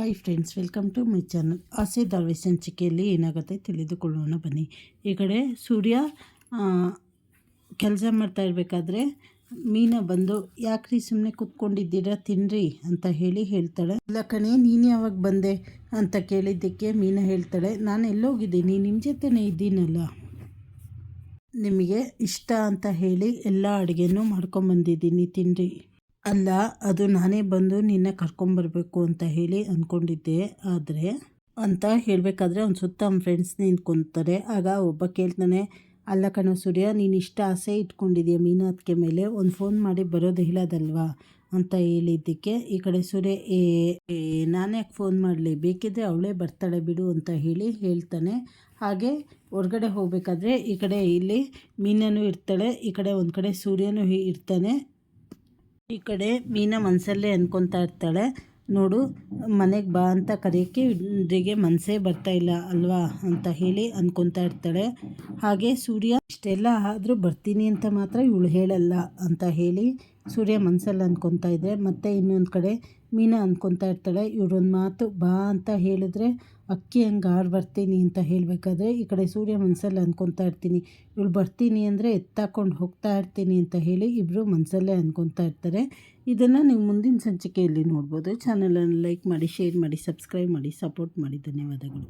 Hi friends, welcome to my channel. ಆಸೆ ದಾವೆ ಸಂಚಿಕೆಯಲ್ಲಿ ಏನಾಗುತ್ತೆ ತಿಳಿದುಕೊಳ್ಳೋಣ ಬನ್ನಿ. ಈ ಕಡೆ ಸೂರ್ಯ ಕೆಲಸ ಮಾಡ್ತಾ ಇರಬೇಕಾದ್ರೆ ಮೀನಾ ಬಂದು ಯಾಕ್ರಿ ಸುಮ್ಮನೆ ಕೂತ್ಕೊಂಡಿದ್ದೀರಾ, ತಿನ್ನಿರಿ ಅಂತ ಹೇಳ್ತಾಳೆ. ಇಲ್ಲ ಕಣೆ, ನೀನು ಯಾವಾಗ ಬಂದೆ ಅಂತ ಕೇಳಿದ್ದಕ್ಕೆ ಮೀನಾ ಹೇಳ್ತಾಳೆ, ನಾನು ಎಲ್ಲೋಗಿದ್ದೀನಿ, ನಿಮ್ಮ ಜೊತೆನೇ ಇದ್ದೀನಲ್ಲ, ನಿಮಗೆ ಇಷ್ಟ ಅಂತ ಹೇಳಿ ಎಲ್ಲ ಅಡುಗೆನೂ ಮಾಡ್ಕೊಂಬಂದಿದ್ದೀನಿ, ತಿನ್ನಿರಿ. ಅಲ್ಲ, ಅದು ನಾನೇ ಬಂದು ನಿನ್ನ ಕರ್ಕೊಂಬರ್ಬೇಕು ಅಂತ ಹೇಳಿ ಅಂದ್ಕೊಂಡಿದ್ದೆ, ಆದರೆ ಅಂತ ಹೇಳಬೇಕಾದ್ರೆ ಒಂದು ಸುತ್ತ ನಮ್ಮ ಫ್ರೆಂಡ್ಸ್ ನಿಂತ್ಕೊತಾರೆ. ಆಗ ಒಬ್ಬ ಕೇಳ್ತಾನೆ, ಅಲ್ಲ ಕಣೋ ಸೂರ್ಯ, ನೀನು ಇಷ್ಟ ಆಸೆ ಇಟ್ಕೊಂಡಿದ್ದೀಯ ಮೀನಾತ್ಗೆ ಮೇಲೆ, ಒಂದು ಫೋನ್ ಮಾಡಿ ಬರೋದು ಹೇಳೋದಲ್ವಾ ಅಂತ ಹೇಳಿದ್ದಕ್ಕೆ ಈ ಕಡೆ ಸೂರ್ಯ ನಾನು ಯಾಕೆ ಫೋನ್ ಮಾಡಲಿ, ಬೇಕಿದ್ದರೆ ಅವಳೇ ಬರ್ತಾಳೆ ಬಿಡು ಅಂತ ಹೇಳ್ತಾನೆ. ಹಾಗೆ ಹೊರಗಡೆ ಹೋಗಬೇಕಾದ್ರೆ ಈ ಕಡೆ ಇಲ್ಲಿ ಮೀನೂ ಇರ್ತಾಳೆ, ಈ ಕಡೆ ಒಂದು ಕಡೆ ಸೂರ್ಯನೂ ಇರ್ತಾನೆ. ಈ ಕಡೆ ಮೀನಾ ಮನಸ್ಸಲ್ಲೇ ಅಂದ್ಕೊತಾ ಇರ್ತಾಳೆ, ನೋಡು ಮನೆಗೆ ಬಾ ಅಂತ ಕರೆಯೋಕ್ಕೆ ಇದ್ರಿಗೆ ಮನಸ್ಸೇ ಬರ್ತಾ ಇಲ್ಲ ಅಲ್ವಾ ಅಂತ ಹೇಳಿ ಅಂದ್ಕೊತಾ ಇರ್ತಾಳೆ. ಹಾಗೆ ಸೂರ್ಯ ಇಷ್ಟೆಲ್ಲ ಆದರೂ ಬರ್ತೀನಿ ಅಂತ ಮಾತ್ರ ಇವಳು ಹೇಳಲ್ಲ ಅಂತ ಹೇಳಿ ಸೂರ್ಯ ಮನಸ್ಸಲ್ಲಿ ಅಂದ್ಕೊತಾ ಇದ್ದರೆ, ಮತ್ತು ಇನ್ನೊಂದು ಕಡೆ ಮೀನಾ ಅಂದ್ಕೊತಾ ಇರ್ತಾಳೆ, ಇವರೊಂದು ಮಾತು ಬಾ ಅಂತ ಹೇಳಿದ್ರೆ ಅಕ್ಕಿ ಹಂಗೆ ಆರು ಬರ್ತೀನಿ ಅಂತ ಹೇಳಬೇಕಾದ್ರೆ ಈ ಕಡೆ ಸೂರ್ಯ ಮನಸ್ಸಲ್ಲಿ ಅಂದ್ಕೊತಾ ಇರ್ತೀನಿ, ಇವಳು ಬರ್ತೀನಿ ಅಂದರೆ ಎತ್ತಾಕೊಂಡು ಹೋಗ್ತಾ ಇರ್ತೀನಿ ಅಂತ ಹೇಳಿ ಇಬ್ಬರು ಮನಸ್ಸಲ್ಲೇ ಅಂದ್ಕೊತಾ ಇರ್ತಾರೆ. ಇದನ್ನು ನೀವು ಮುಂದಿನ ಸಂಚಿಕೆಯಲ್ಲಿ ನೋಡ್ಬೋದು. ಚಾನಲನ್ನು ಲೈಕ್ ಮಾಡಿ, ಶೇರ್ ಮಾಡಿ, ಸಬ್ಸ್ಕ್ರೈಬ್ ಮಾಡಿ, ಸಪೋರ್ಟ್ ಮಾಡಿ. ಧನ್ಯವಾದಗಳು.